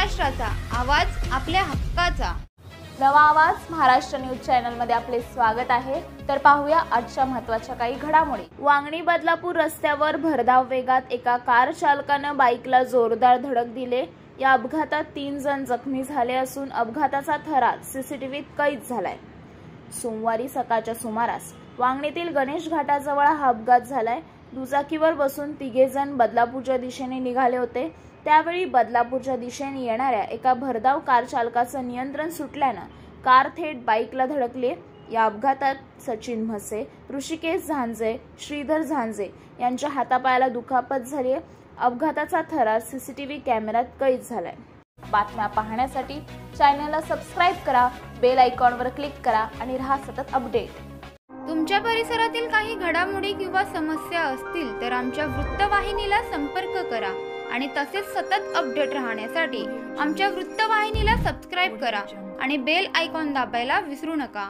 महाराष्ट्राचा आवाज आपल्या हक्काचा। नवा आवाज महाराष्ट्र न्यूज चॅनल मध्ये आपले स्वागत आहे। तर पाहूया आजच्या महत्त्वाच्या काही घडामोडी। वांगणी बदलापूर रस्त्यावर भरधाव वेगात एका कार चालकानं बाईकला जोरदार धडक दिले। या अपघातात 3 जण जखमी झाले असून अपघाताचा थरार सीसीटीव्हीत कैद झालाय। सोमवारी सकाळच्या सुमारास वांगणीतील गणेश घाटाजवळ हा अपघात झालाय। दुचाकीवर बसून 3 जण बदलापूरच्या दिशेने निघाले होते। त्यावेळी बदलापूरच्या दिशेने येणाऱ्या एका भरधाव कार चालकाचं नियंत्रण सुटल्यानं कार थेट बाईकला धडकली। या अपघातात सचिन म्हसे, ऋषिकेश झांजे, श्रीधर झांजे यांच्या हातापायाला दुखापत झाली। अपघाताचा थरार सीसीटीव्ही कॅमेऱ्यात कैद झालाय। बातम्या पाहण्यासाठी चॅनलला सबस्क्राइब करा, बेल आयकॉनवर क्लिक करा आणि रहा सतत अपडेट। तुमच्या परिसरातील काही घडामोडी किंवा समस्या असतील तर आमच्या वृत्तवाहिनीला संपर्क करा आणि तसेच सतत अपडेट राहण्यासाठी आमच्या वृत्तवाहिनीला सबस्क्राइब करा आणि बेल आयकॉन दाबायला विसरू नका।